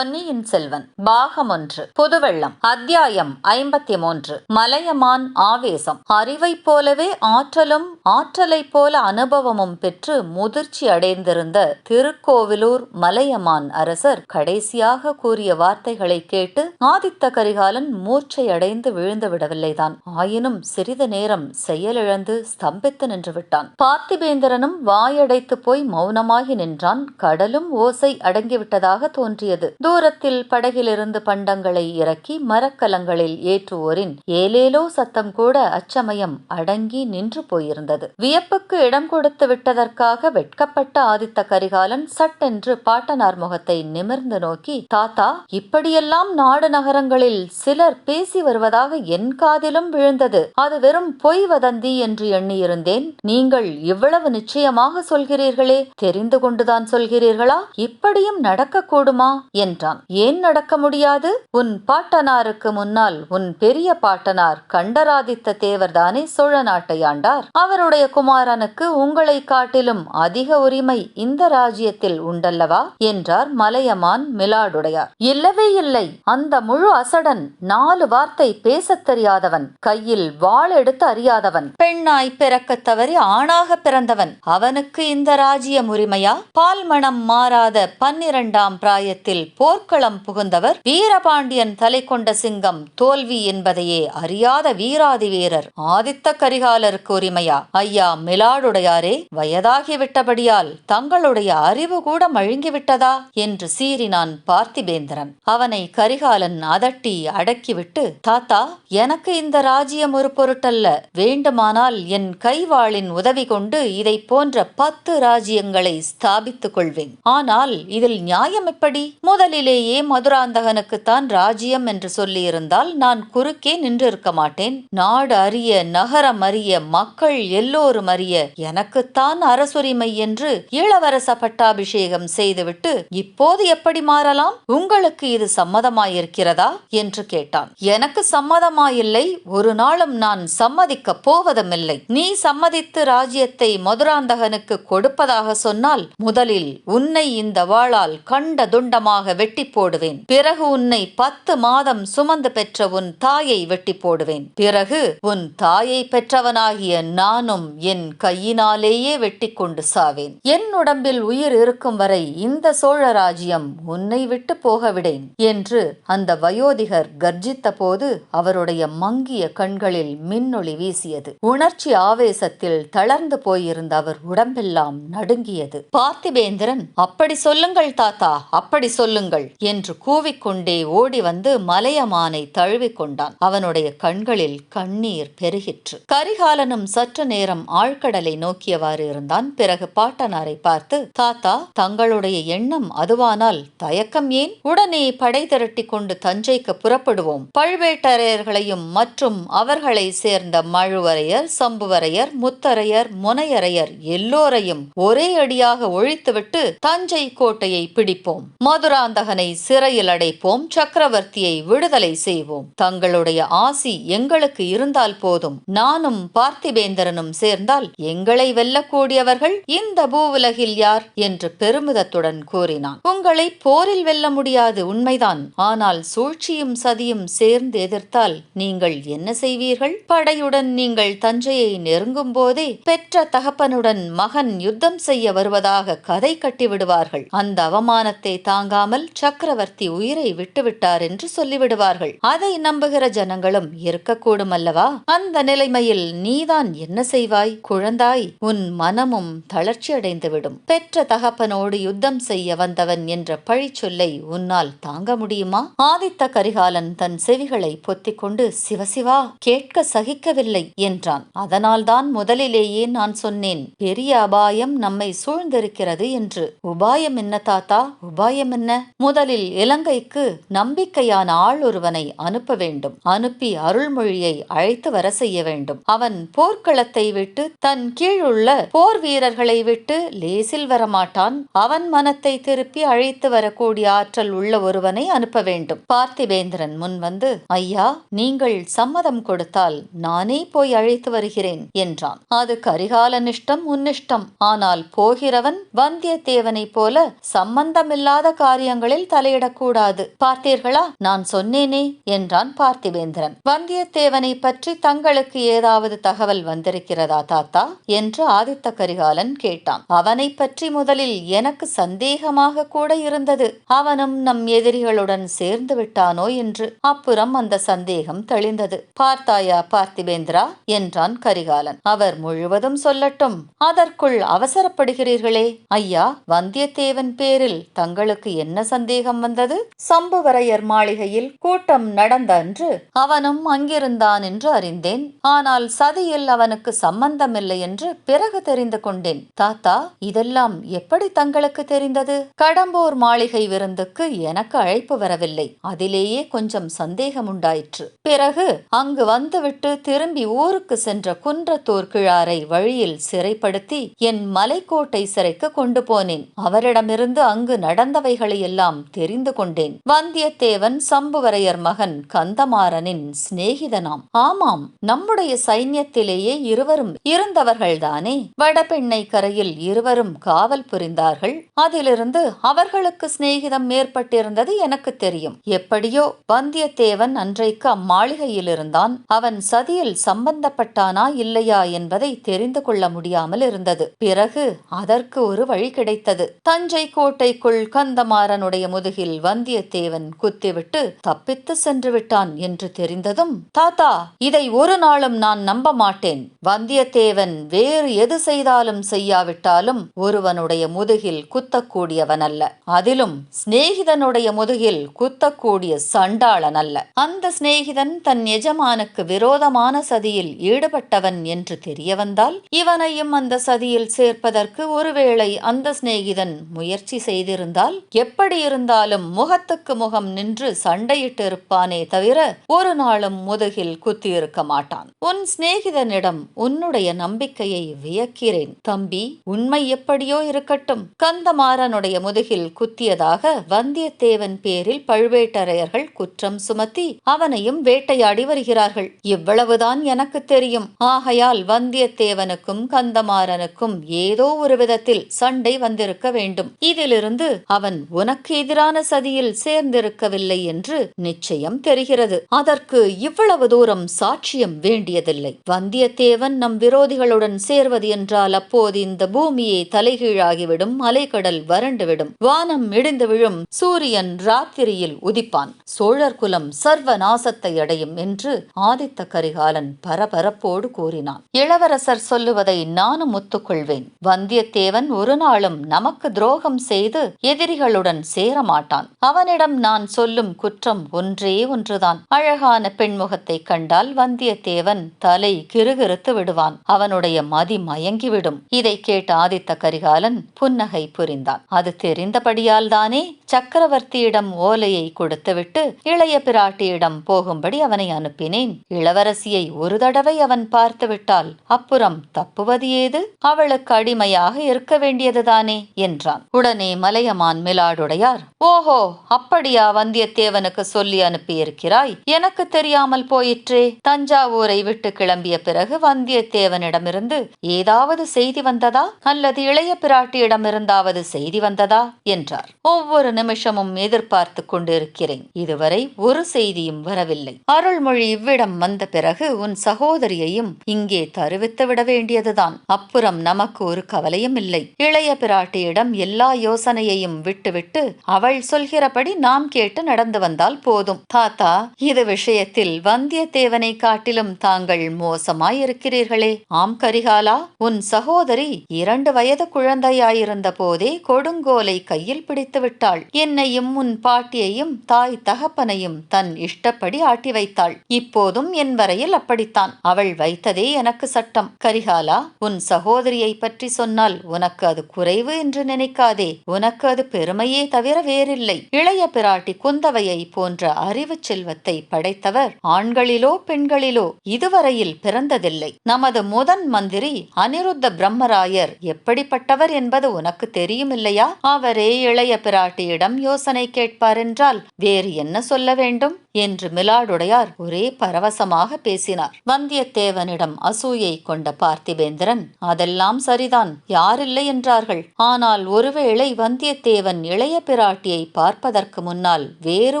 பொன்னியின் செல்வன் பாகம் 1 புதுவெள்ளம் அத்தியாயம் 53 மலையமான் ஆவேசம். அறிவைப் போலவே ஆற்றலும் ஆற்றலைப் போல அனுபவமும் பெற்று முதிர்ச்சி அடைந்திருந்த திருக்கோவிலூர் மலையமான் அரசர் கடைசியாக கூறிய வார்த்தைகளை கேட்டு ஆதித்த கரிகாலன் மூர்ச்சையடைந்து விழுந்து விடவில்லைதான். ஆயினும் சிறிது நேரம் செயலிழந்து ஸ்தம்பித்து நின்று விட்டான். பார்த்திபேந்திரனும் வாயடைத்து போய் மௌனமாகி நின்றான். கடலும் ஓசை அடங்கிவிட்டதாக தோன்றியது. தூரத்தில் படகிலிருந்து பண்டங்களை இறக்கி மரக்கலங்களில் ஏற்றுவோரின் ஏலேலோ சத்தம் கூட அச்சமயம் அடங்கி நின்று போயிருந்தது. வியப்புக்கு இடம் கொடுத்து விட்டதற்காக வெட்கப்பட்ட ஆதித்த கரிகாலன் சட்டென்று பாட்டனார் முகத்தை நிமிர்ந்து நோக்கி, தாத்தா, இப்படியெல்லாம் நாடு நகரங்களில் சிலர் பேசி வருவதாக என் காதிலும் விழுந்தது. அது வெறும் பொய் வதந்தி என்று எண்ணியிருந்தேன். நீங்கள் இவ்வளவு நிச்சயமாக சொல்கிறீர்களே, தெரிந்து கொண்டுதான் சொல்கிறீர்களா? இப்படியும் நடக்கக்கூடுமா என்றான். ஏன் நடக்க முடியாது? உன் பாட்டனாருக்கு முன்னால் உன் பெரிய பாட்டனார் கண்டராதித்த தேவர்தானே சோழ நாட்டை ஆண்டார். அவருடைய குமாரனுக்கு உங்களை காட்டிலும் அதிக உரிமை இந்த ராஜ்யத்தில் உண்டல்லவா என்றார் மலையமான் மிலாடுடையார். இல்லவே இல்லை. அந்த முழு அசடன் 4 வார்த்தை பேசத் தெரியாதவன், கையில் வாள் எடுத்து அறியாதவன், பெண்ணாய் பிறக்கத் தவறி ஆணாக பிறந்தவன். அவனுக்கு இந்த ராஜ்யம் உரிமையா? பால் மணம் மாறாத 12ஆம் பிராயத்தில் போர்க்களம் புகுந்தவர், வீரபாண்டியன் தலை கொண்ட சிங்கம் தோல்வி என்பதையே அறியாத வீராதி வீரர் ஆதித்த கரிகாலருக்கு உரிமையா? ஐயா மிலாடுடையாரே, வயதாகிவிட்டபடியால் தங்களுடைய அறிவு கூட மழுங்கிவிட்டதா என்று சீறினான் பார்த்திபேந்திரன். அவனை கரிகாலன் அதட்டி அடக்கிவிட்டு, தாத்தா, எனக்கு இந்த ராஜ்யம் ஒரு பொருட்டல்ல. வேண்டுமானால் என் கைவாளின் உதவி கொண்டு இதை போன்ற 10 ராஜ்யங்களை ஸ்தாபித்துக் கொள்வேன். ஆனால் இதில் நியாயம் எப்படி? முதலிலேயே மதுராந்தகனுக்குத்தான் ராஜ்யம் என்று சொல்லியிருந்தால் நான் குறுக்கே நின்றிருக்க மாட்டேன். நாடு அறிய, நகரம் அறிய, மக்கள் எல்லோரும் அறிய எனக்குத்தான் அரசுரிமை என்று இளவரச பட்டாபிஷேகம் செய்துவிட்டு இப்போது எப்படி மாறலாம்? உங்களுக்கு இது சம்மதமாயிருக்கிறதா என்று கேட்டான். எனக்கு சம்மதமாயில்லை. ஒரு நாளும் நான் சம்மதிக்க போவதுமில்லை. நீ சம்மதித்து ராஜ்யத்தை மதுராந்தகனுக்கு கொடுப்பதாக சொன்னால் முதலில் உன்னை இந்த வாளால் கண்ட துண்டமாக வெட்டி போடுவேன். பிறகு உன்னை 10 மாதம் சுமந்து பெற்ற உன் தாயை வெட்டி போடுவேன். பிறகு உன் தாயை பெற்றவனாகிய நானும் என் கையினாலேயே வெட்டி கொண்டு சாவேன். என் உடம்பில் உயிர் இருக்கும் வரை இந்த சோழ ராஜ்யம் உன்னை விட்டு போகவிடேன் என்று அந்த வயோதிகர் கர்ஜித்த போது அவருடைய மங்கிய கண்களில் மின்னொளி வீசியது. உணர்ச்சி ஆவேசத்தில் தளர்ந்து போயிருந்த அவர் உடம்பெல்லாம் நடுங்கியது. பார்த்திபேந்திரன், அப்படி சொல்லுங்கள் தாத்தா, அப்படி சொல்லுங்கள் என்று கூவிக்கொண்டே ஓடி வந்து மலையமானை தழுவிக்கொண்டான். அவனுடைய கண்களில் கண்ணீர் பெருகிற்று. கரிகாலனும் சற்று நேரம் ஆழ்கடலை நோக்கியவாறு இருந்தான். பிறகு பாட்டனாரை பார்த்து, தாத்தா, தங்களுடைய எண்ணம் அதுவானால் தயக்கம் ஏன்? உடனே படை திரட்டி கொண்டு தஞ்சைக்கு புறப்படுவோம். பழுவேட்டரையர்களையும் மற்றும் அவர்களை சேர்ந்த மழுவரையர், சம்புவரையர், முத்தரையர், முனையரையர் எல்லோரையும் ஒரே அடியாக ஒழித்துவிட்டு தஞ்சை கோட்டையை பிடிப்போம். மதுராந்தகனை சிறையில் அடைப்போம். சக்கரவர்த்தியை விடுதலை செய்வோம். தங்களுடைய ஆசி எங்களுக்கு இருந்தால் போதும். நானும் பார்த்திபேந்திரனும் சேர்ந்தால் எங்களை வெல்லக்கூடியவர்கள் இந்த பூவுலகில் யார் என்று பெருமிதத்துடன் கூறினான். உங்களை போரில் வெல்ல முடியாது, உண்மைதான். ஆனால் சூழ்ச்சியும் சதியும் சேர்ந்து எதிர்த்தால் நீங்கள் என்ன செய்வீர்கள்? படையுடன் நீங்கள் தஞ்சையை நெருங்கும் போதே பெற்ற தகப்பனுடன் மகன் யுத்தம் செய்ய வருவதாக கதை கட்டி விடுவார்கள். அந்த அவமானத்தை தாங்காமல் சக்கரவர்த்தி உயிரை விட்டுவிட்டார் என்று சொல்லிவிடுவார்கள். அதை நம்புகிற ஜனங்களும் இருக்கக்கூடும் அல்லவா? அந்த நிலைமையில் நீதான் என்ன செய்வாய்? குழந்தாய், உன் மனமும் தளர்ச்சி அடைந்துவிடும். பெற்ற தகப்பனோடு யுத்தம் செய்ய வந்தவன் என்ற பழிச்சொல்லை உன்னால் தாங்க முடியுமா? ஆதித்த கரிகாலன் தன் செவிகளை பொத்திக் கொண்டு, சிவசிவா, கேட்க சகிக்கவில்லை என்றான். அதனால்தான் முதலிலேயே நான் சொன்னேன், பெரிய அபாயம் நம்மை சூழ்ந்திருக்கிறது என்று. உபாயம் என்ன தாத்தா? உபாயம் என்ன? முதலில் இலங்கைக்கு நம்பிக்கையான ஆள் ஒருவனை அனுப்ப வேண்டும். அனுப்பி அருள்மொழியை அழைத்து வர செய்ய வேண்டும். அவன் போர்க்களத்தை விட்டு தன் கீழுள்ள போர் வீரர்களை விட்டு லேசில் வரமாட்டான். அவன் மனத்தை திருப்பி அழைத்து வரக்கூடிய ஆற்றல் உள்ள ஒருவனை அனுப்ப வேண்டும். பார்த்திபேந்திரன் முன் வந்து, ஐயா, நீங்கள் சம்மதம் கொடுத்தால் நானே போய் அழைத்து வருகிறேன் என்றான். அது கரிகாலன் இஷ்டம், உன்னிஷ்டம். ஆனால் போகிறவன் வந்தியத்தேவனை போல சம்பந்தமில்லாத காரியங்களை விஷயங்களில் தலையிடக்கூடாது. பார்த்தீர்களா, நான் சொன்னேனே என்றான் பார்த்திபேந்திரன். வந்தியத்தேவனை பற்றி தங்களுக்கு ஏதாவது தகவல் வந்திருக்கிறதா தாத்தா என்று ஆதித்த கரிகாலன் கேட்டான். அவனை பற்றி முதலில் எனக்கு சந்தேகமாக கூட இருந்தது. அவனும் நம் எதிரிகளுடன் சேர்ந்து விட்டானோ என்று. அப்புறம் அந்த சந்தேகம் தெளிந்தது. பார்த்தாயா பார்த்திபேந்திரா என்றான் கரிகாலன். அவர் முழுவதும் சொல்லட்டும், அதற்குள் அவசரப்படுகிறீர்களே. ஐயா, வந்தியத்தேவன் பேரில் தங்களுக்கு என்ன சந்தேகம் வந்தது? சம்புவரையர் மாளிகையில் கூட்டம் நடந்த அன்று அவனும் அங்கிருந்தான் என்று அறிந்தேன். ஆனால் சதியில் அவனுக்கு சம்பந்தமில்லை என்று பிறகு தெரிந்து கொண்டேன். தாத்தா, இதெல்லாம் எப்படி தங்களுக்கு தெரிந்தது? கடம்பூர் மாளிகை விருந்துக்கு எனக்கு அழைப்பு வரவில்லை. அதிலேயே கொஞ்சம் சந்தேகம் உண்டாயிற்று. பிறகு அங்கு வந்துவிட்டு திரும்பி ஊருக்கு சென்ற குன்றத்தூர் கிழாரை வழியில் சிறைப்படுத்தி என் மலைக்கோட்டை சிறைக்கு கொண்டு போனேன். அவரிடமிருந்து அங்கு நடந்தவைகளை எல்லாம் தெரிந்து கொண்டேன். வந்தியத்தேவன் சம்புவரையர் மகன் கந்தமாறனின் சிநேகிதனாம். ஆமாம், நம்முடைய சைன்யத்திலேயே இருவரும் இருந்தவர்கள்தானே. வடபெண்ணை கரையில் இருவரும் காவல் புரிந்தார்கள். அதிலிருந்து அவர்களுக்கு சிநேகிதம் ஏற்பட்டிருந்தது எனக்கு தெரியும். எப்படியோ வந்தியத்தேவன் அன்றைக்கு அம்மாளிகையில் இருந்தான். அவன் சதியில் சம்பந்தப்பட்டானா இல்லையா என்பதை தெரிந்து கொள்ள முடியாமல் இருந்தது. பிறகு அதற்கு ஒரு வழி கிடைத்தது. தஞ்சை கோட்டைக்குள் கந்தமாறனுடைய முதுகில் வந்தியத்தேவன் குத்திவிட்டு தப்பித்து சென்று விட்டான் என்று தெரிந்ததும், தாத்தா, இதை ஒரு நாளும் நான் நம்ப மாட்டேன். வந்தியத்தேவன் வேறு எது செய்தாலும் செய்யாவிட்டாலும் ஒருவனுடைய முதுகில் குத்தக்கூடியவன் அல்ல. அதிலும் சிநேகிதனுடைய முதுகில் குத்தக்கூடிய சண்டாளன் அல்ல. அந்த சிநேகிதன் தன் எஜமானுக்கு விரோதமான சதியில் ஈடுபட்டவன் என்று தெரிய வந்தால் இவனையும் அந்த சதியில் சேர்ப்பதற்கு ஒருவேளை அந்த சிநேகிதன் முயற்சி செய்திருந்தால் எப்படி இருந்தாலும் முகத்துக்கு முகம் நின்று சண்டையிட்டு இருப்பானே தவிர ஒரு நாளும் முதுகில் குத்தியிருக்க மாட்டான். உன் சிநேகிதனிடம் உன்னுடைய நம்பிக்கையை வியக்கிறேன் தம்பி. உண்மை எப்படியோ இருக்கட்டும், கந்தமாறனுடைய முதுகில் குத்தியதாக வந்தியத்தேவன் பேரில் பழுவேட்டரையர்கள் குற்றம் சுமத்தி அவனையும் வேட்டையாடி வருகிறார்கள். இவ்வளவுதான் எனக்கு தெரியும். ஆகையால் வந்தியத்தேவனுக்கும் கந்தமாறனுக்கும் ஏதோ ஒரு விதத்தில் சண்டை வந்திருக்க வேண்டும். இதிலிருந்து அவன் உனக்கு எதிரான சதியில் சேர்ந்திருக்கவில்லை என்று நிச்சயம் தெரிகிறது. அதற்கு இவ்வளவு தூரம் சாட்சியம் வேண்டியதில்லை. வந்தியத்தேவன் நம் விரோதிகளுடன் சேர்வது என்றால் அப்போது இந்த பூமியை தலைகீழாகிவிடும், அலைக்கடல் வறண்டுவிடும், வானம் இடிந்து விழும், சூரியன் ராத்திரியில் உதிப்பான், சோழர் குலம் சர்வ நாசத்தை அடையும் என்று ஆதித்த கரிகாலன் பரபரப்போடு கூறினான். இளவரசர் சொல்லுவதை நானும் ஒத்துக்கொள்வேன். வந்தியத்தேவன் ஒரு நாளும் நமக்கு துரோகம் செய்து எதிரிகளுடன் சேரமாட்டான். அவனிடம் நான் சொல்லும் குற்றம் ஒன்றே ஒன்றுதான். அழகான பெண்முகத்தை கண்டால் வந்தியத்தேவன் தலை கிறுகிறுத்து விடுவான். அவனுடைய மதி மயங்கிவிடும். இதை கேட்ட ஆதித்த கரிகாலன் புன்னகை புரிந்தான். அது தெரிந்தபடியால் தானே சக்கரவர்த்தியிடம் ஓலையை கொடுத்துவிட்டு இளைய பிராட்டியிடம் போகும்படி அவனை அனுப்பினேன். இளவரசியை ஒரு தடவை அவன் பார்த்து விட்டால் அப்புறம் தப்புவது ஏது? அவளுக்கு அடிமையாக இருக்க வேண்டியதுதானே என்றான். உடனே மலையமான் மிலாடுடையார், ஓஹோ, அப்படியா வந்தியத்தேவனுக்கு சொல்லி அனுப்பியிருக்கிறாய்? எனக்கு தெரியாமல் போயிற்றே. தஞ்சாவூரை விட்டு கிளம்பிய பிறகு வந்தியத்தேவனிடமிருந்து ஏதாவது செய்தி வந்ததா? அல்லது இளைய பிராட்டியிடமிருந்தாவது செய்தி வந்ததா என்றார். ஒவ்வொரு நிமிஷமும் எதிர்பார்த்து கொண்டிருக்கிறேன். இதுவரை ஒரு செய்தியும் வரவில்லை. அருள்மொழி இவ்விடம் வந்த பிறகு உன் சகோதரியையும் இங்கே தருவித்து விட வேண்டியதுதான். அப்புறம் நமக்கு ஒரு கவலையும் இல்லை. இளைய பிராட்டியிடம் எல்லா யோசனையையும் விட்டுவிட்டு அவள் சொல்கிறபடி நாம் கேட்டு நடந்து வந்தால் போதும். தாத்தா, இது விஷயத்தில் வந்தியத்தேவனை காட்டிலும் தாங்கள் மோசமாயிருக்கிறீர்களே. ஆம் கரிகாலா, உன் சகோதரி 2 வயது குழந்தையாயிருந்த போதே கொடுங்கோலை கையில் பிடித்து விட்டாள். என்னையும் உன் பாட்டியையும் தாய் தகப்பனையும் தன் இஷ்டப்படி ஆட்டி வைத்தாள். இப்போதும் என் வரையில் அப்படித்தான். அவள் வைத்ததே எனக்கு சட்டம். கரிகாலா, உன் சகோதரியை பற்றி சொன்னால் உனக்கு அது குறைவு என்று நினைக்காதே. உனக்கு அது பெருமையே தவிர வேறில்லை. இளைய பிராட்டி குந்தவையை போன்ற அறிவு செல்வத்தை படைத்தவர் ஆண்களிலோ பெண்களிலோ இதுவரையில் பிறந்ததில்லை. நமது முதன் மந்திரி அனிருத்த பிரம்மராயர் எப்படிப்பட்டவர் என்பது உனக்கு தெரியும் இல்லையா? அவரே இளைய பிராட்டியிடம் யோசனை கேட்பார் என்றால் வேறு என்ன சொல்ல வேண்டும்? என்று மிலாடுடையார் ஒரே பரவசமாக பேசினார். வந்தியத்தேவனிடம் அசூயை கொண்ட பார்த்திபேந்திரன், அதெல்லாம் சரிதான், யாரில்லை என்றார்கள். ஆனால் ஒருவேளை வந்தியத்தேவன் இளைய பிராட்டியை பார்ப்பதற்கு முன்னால் வேறு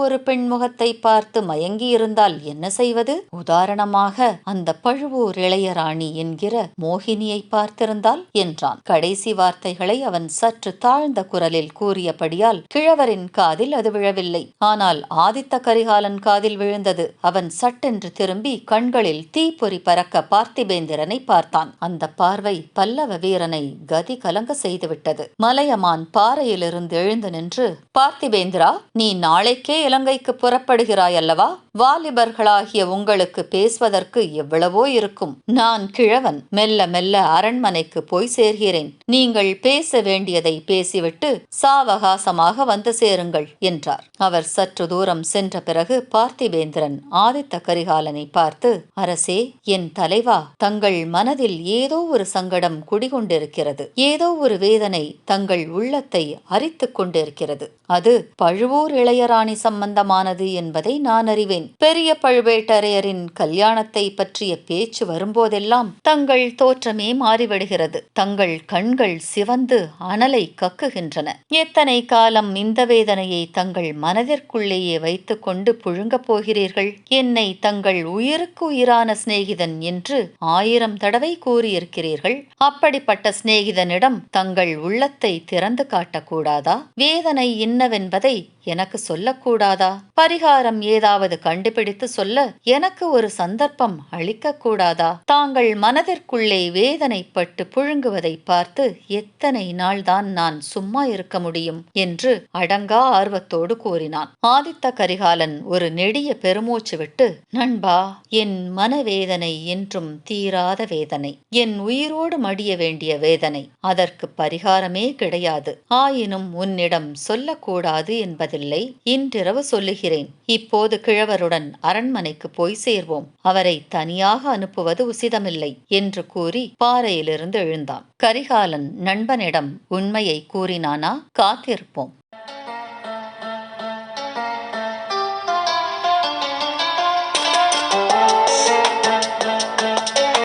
ஒரு பெண் முகத்தை பார்த்து மயங்கியிருந்தால் என்ன செய்வது? உதாரணமாக அந்த பழுவூர் இளையராணி என்கிற மோகினியை பார்த்திருந்தால் என்றான். கடைசி வார்த்தைகளை அவன் சற்று தாழ்ந்த குரலில் கூறியபடியால் கிழவரின் காதில் அது விழவில்லை. ஆனால் ஆதித்த கரிகாலன் காதில் விழுந்தது. அவன் சட்டென்று திரும்பி கண்களில் தீப்பொறி பறக்க பார்த்திபேந்திரனை பார்த்தான். அந்த பார்வை பல்லவ வீரனை கதி கலங்க செய்துவிட்டது. மலையமான் பாறையிலிருந்து எழுந்து நின்று, பார்த்திபேந்திரா, நீ நாளைக்கே இலங்கைக்கு புறப்படுகிறாய் அல்லவா? வாலிபர்களாகிய உங்களுக்கு பேசுவதற்கு எவ்வளவோ இருக்கும். நான் கிழவன், மெல்ல மெல்ல அரண்மனைக்கு போய் சேர்கிறேன். நீங்கள் பேச வேண்டியதை பேசிவிட்டு சாவகாசமாக வந்து சேருங்கள் என்றார். அவர் சற்று தூரம் சென்ற பிறகு பார்த்திபேந்திரன் ஆதித்த கரிகாலனை பார்த்து, அரசே, என் தலைவா, தங்கள் மனதில் ஏதோ ஒரு சங்கடம் குடிகொண்டிருக்கிறது. ஏதோ ஒரு வேதனை தங்கள் உள்ளத்தை அரித்துக் கொண்டிருக்கிறது. அது பழுவூர் இளையராணி சம்பந்தமானது என்பதை நான் அறிவேன். பெரிய பழுவேட்டரையரின் கல்யாணத்தை பற்றிய பேச்சு வரும்போதெல்லாம் தங்கள் தோற்றமே மாறிவிடுகிறது. தங்கள் கண்கள் சிவந்து அனலை கக்குகின்றன. எத்தனை காலம் இந்த வேதனையை தங்கள் மனதிற்குள்ளேயே வைத்துக் கொண்டு புழுங்கப் போகிறீர்கள்? என்னை தங்கள் உயிருக்கு உயிரான சிநேகிதன் என்று 1000 தடவை கூறியிருக்கிறீர்கள். அப்படிப்பட்ட சிநேகிதனிடம் தங்கள் உள்ளத்தை திறந்து காட்டக்கூடாதா? வேதனை என்னவென்பதை எனக்கு சொல்லக்கூடாதா? பரிகாரம் ஏதாவது கண்டுபிடித்து சொல்ல எனக்கு ஒரு சந்தர்ப்பம் அளிக்கக்கூடாதா? தாங்கள் மனதிற்குள்ளே வேதனைப்பட்டு புழுங்குவதை பார்த்து எத்தனை நாள்தான் நான் சும்மா இருக்க முடியும் என்று அடங்கா ஆர்வத்தோடு கூறினான். ஆதித்த கரிகாலன் ஒரு நெடிய பெருமூச்சு விட்டு, நண்பா, என் மனவேதனை என்றும் தீராத வேதனை, என் உயிரோடு மடிய வேண்டிய வேதனை. அதற்கு பரிகாரமே கிடையாது. ஆயினும் உன்னிடம் சொல்லக்கூடாது என்பதில்லை. இன்றிரவு சொல்லுகிறேன். இப்போது கிழவருடன் அரண்மனைக்கு போய் சேர்வோம். அவரை தனியாக அனுப்புவது உசிதமில்லை என்று கூறி பாறையிலிருந்து எழுந்தான். கரிகாலன் நண்பனிடம் உண்மையை கூறினானா? காத்திருப்போம்.